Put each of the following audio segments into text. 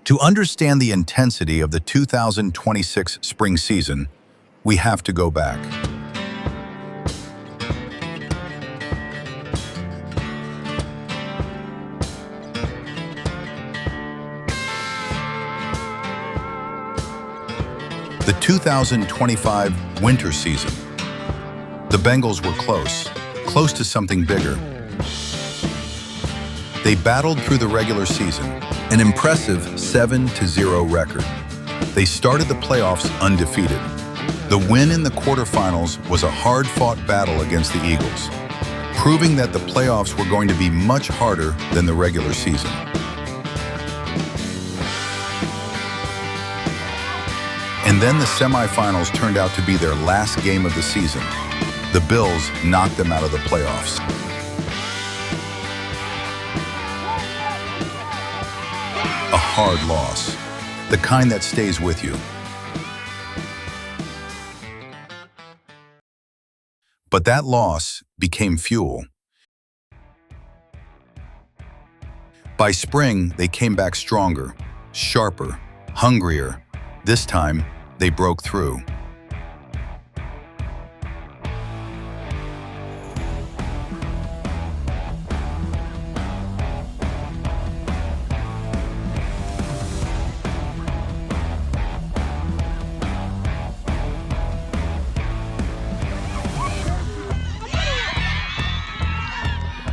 To understand the intensity of the 2026 spring season, we have to go back. The 2025 winter season. The Bengals were close to something bigger. They battled through the regular season, an impressive 7-0 record. They started the playoffs undefeated. The win in the quarterfinals was a hard-fought battle against the Eagles, proving that the playoffs were going to be much harder than the regular season. And then the semifinals turned out to be their last game of the season. The Bills knocked them out of the playoffs. A hard loss, the kind that stays with you. But that loss became fuel. By spring, they came back stronger, sharper, hungrier. This time, they broke through.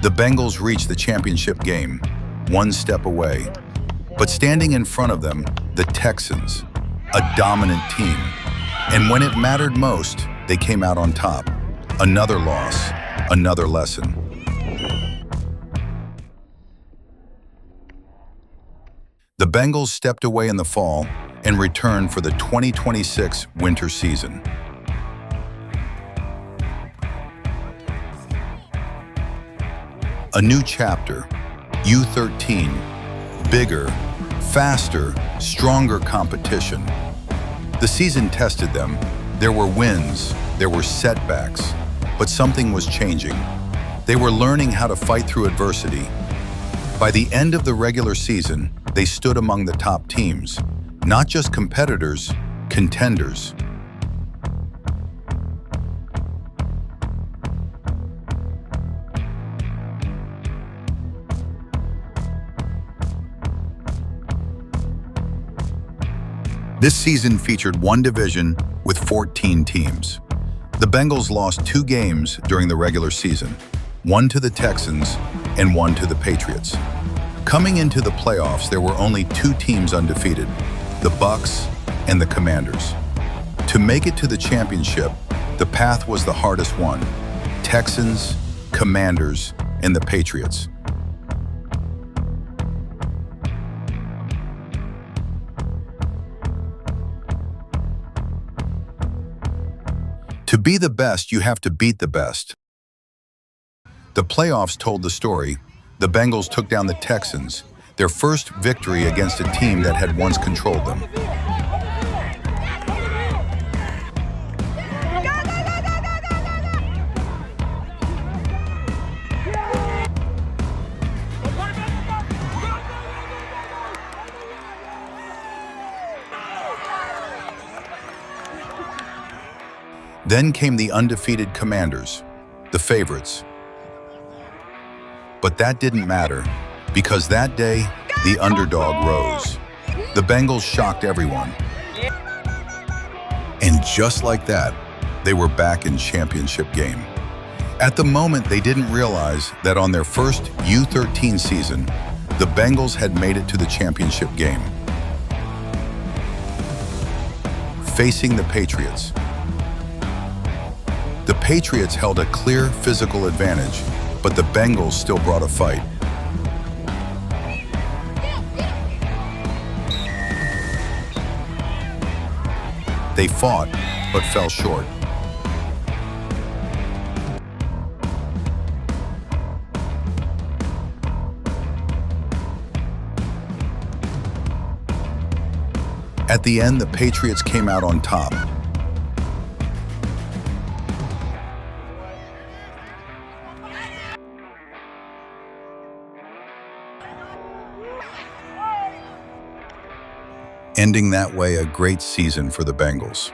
The Bengals reached the championship game, one step away. But standing in front of them, the Texans, a dominant team. And when it mattered most, they came out on top. Another loss, another lesson. The Bengals stepped away in the fall and returned for the 2026 winter season. A new chapter, U13, bigger, faster, stronger competition. The season tested them. There were wins, there were setbacks, but something was changing. They were learning how to fight through adversity. By the end of the regular season, they stood among the top teams, not just competitors, contenders. This season featured one division with 14 teams. The Bengals lost 2 games during the regular season, one to the Texans and one to the Patriots. Coming into the playoffs, there were only 2 teams undefeated, the Bucs and the Commanders. To make it to the championship, the path was the hardest one: Texans, Commanders, and the Patriots. To be the best, you have to beat the best. The playoffs told the story. The Bengals took down the Texans, their first victory against a team that had once controlled them. Then came the undefeated Commanders, the favorites. But that didn't matter, because that day, the underdog rose. The Bengals shocked everyone. And just like that, they were back in championship game. At the moment, they didn't realize that on their first U13 season, the Bengals had made it to the championship game. Facing the Patriots. The Patriots held a clear physical advantage, but the Bengals still brought a fight. They fought, but fell short. At the end, the Patriots came out on top. ending that way a great season for the Bengals.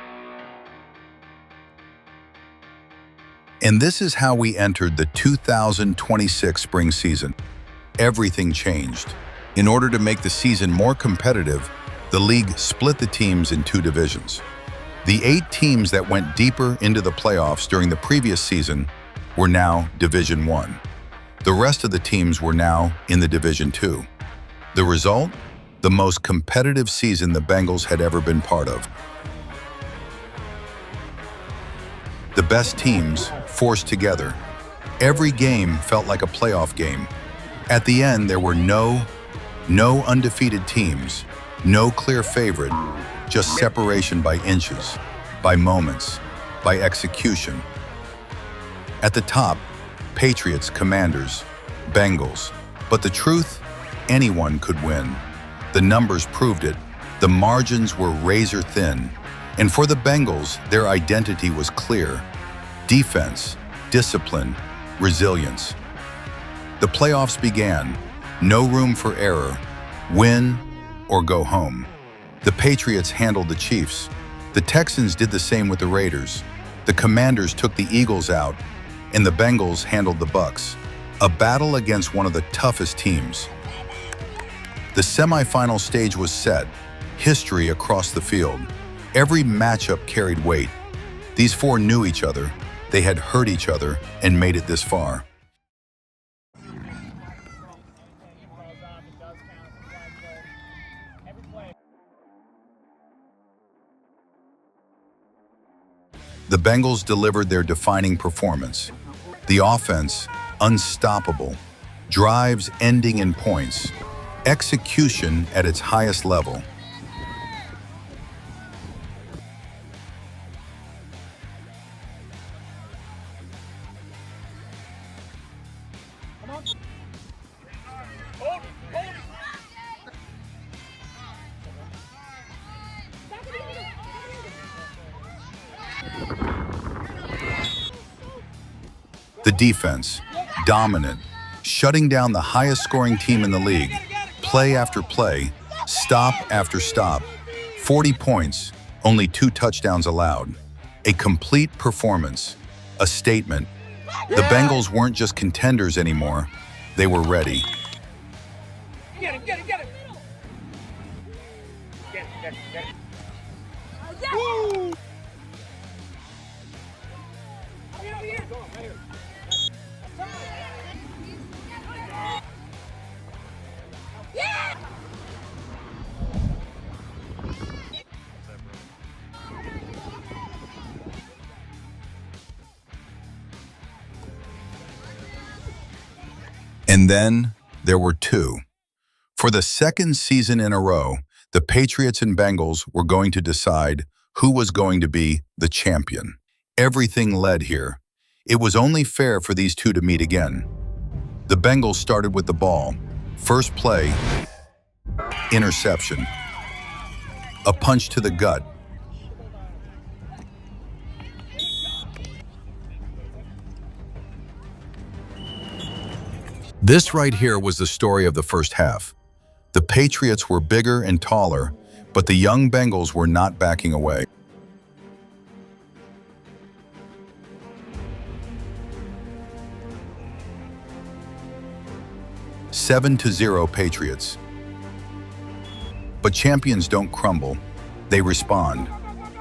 And this is how we entered the 2026 spring season. Everything changed. In order to make the season more competitive, the league split the teams in two divisions. The 8 teams that went deeper into the playoffs during the previous season were now Division 1. The rest of the teams were now in the Division 2. The result? The most competitive season the Bengals had ever been part of. The best teams forced together. Every game felt like a playoff game. At the end, there were no undefeated teams, no clear favorite, just separation by inches, by moments, by execution. At the top, Patriots, Commanders, Bengals. But the truth, anyone could win. The numbers proved it. The margins were razor thin. And for the Bengals, their identity was clear. Defense, discipline, resilience. The playoffs began. No room for error. Win or go home. The Patriots handled the Chiefs. The Texans did the same with the Raiders. The Commanders took the Eagles out, and the Bengals handled the Bucs. A battle against one of the toughest teams. The semifinal stage was set. History across the field. Every matchup carried weight. These 4 knew each other. They had hurt each other and made it this far. The Bengals delivered their defining performance. The offense, unstoppable. Drives ending in points. Execution at its highest level. The defense, dominant, shutting down the highest scoring team in the league. Play after play, stop after stop. 40 points, only 2 touchdowns allowed. A complete performance, a statement. The Bengals weren't just contenders anymore, they were ready. Get him, get him, get him! Get him, get him, get him. Woo! Over here. Go on, right here. Yeah! And then there were 2. For the second season in a row, the Patriots and Bengals were going to decide who was going to be the champion. Everything led here. It was only fair for these 2 to meet again. The Bengals started with the ball. First play, interception. A punch to the gut. This right here was the story of the first half. The Patriots were bigger and taller, but the young Bengals were not backing away. Seven to 0 Patriots. But champions don't crumble, they respond.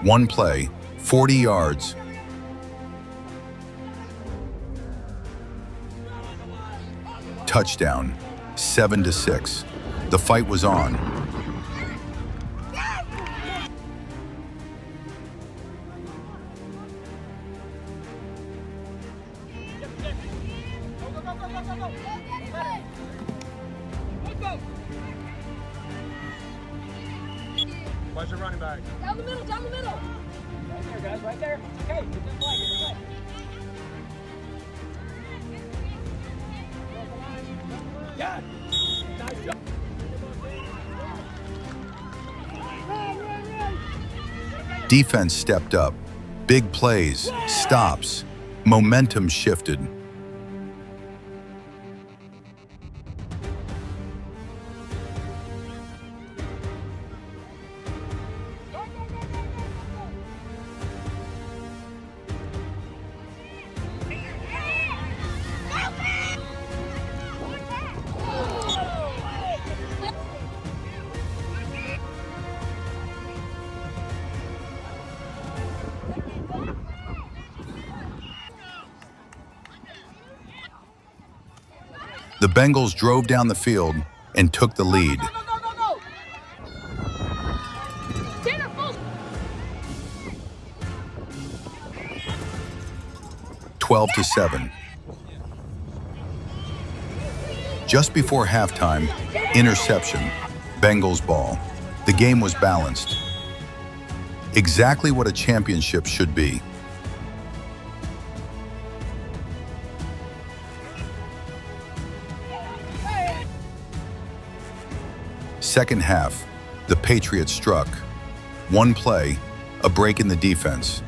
One play, 40 yards. Touchdown, 7 to 6. The fight was on. Where's your running back? Down the middle, down the middle. Right there, guys, right there. Hey, get that flag, get that flag. Yeah. Nice job. Defense stepped up. Big plays, stops, momentum shifted. The Bengals drove down the field and took the lead. Go, go, go, go, go. Tanner, full. 12-7. Just before halftime, interception, Bengals ball. The game was balanced. Exactly what a championship should be. Second half, the Patriots struck. One play, a break in the defense.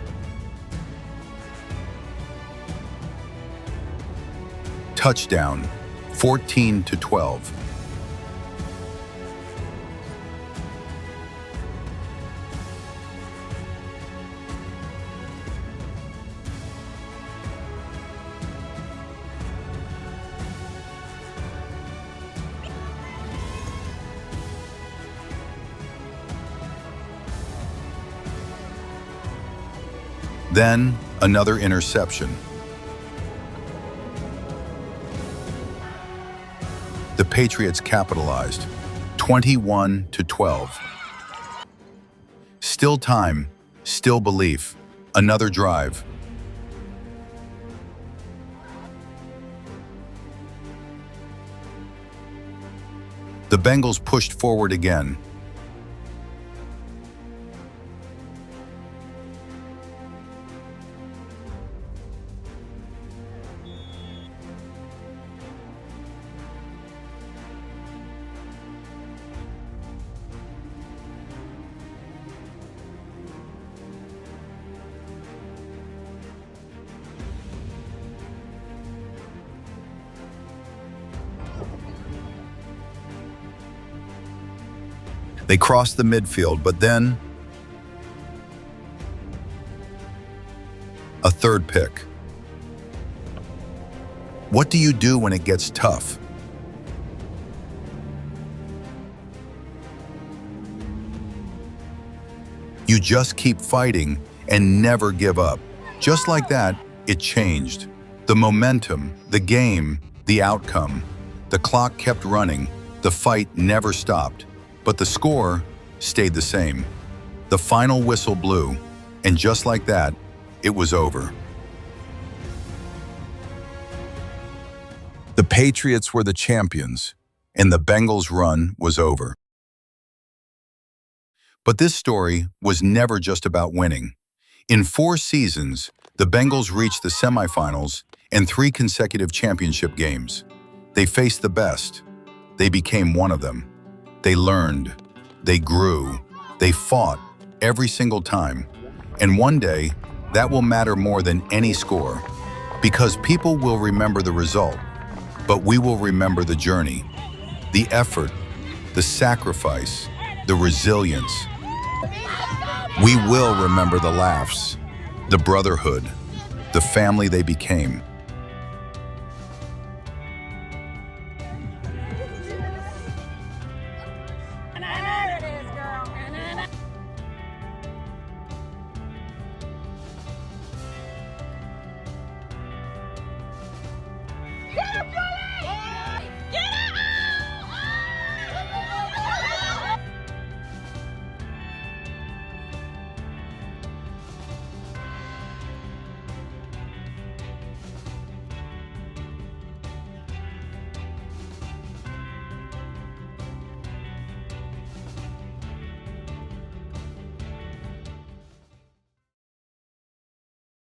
Touchdown, 14-12. Then, another interception. The Patriots capitalized, 21-12. Still time, still belief. Another drive. The Bengals pushed forward again. They crossed the midfield, but then a third pick. What do you do when it gets tough? You just keep fighting and never give up. Just like that, it changed. The momentum, the game, the outcome. The clock kept running. The fight never stopped. But the score stayed the same. The final whistle blew, and just like that, it was over. The Patriots were the champions, and the Bengals' run was over. But this story was never just about winning. In 4 seasons, the Bengals reached the semifinals and 3 consecutive championship games. They faced the best. They became one of them. They learned, they grew, they fought every single time. And one day, that will matter more than any score, because people will remember the result, but we will remember the journey, the effort, the sacrifice, the resilience. We will remember the laughs, the brotherhood, the family they became. Get him,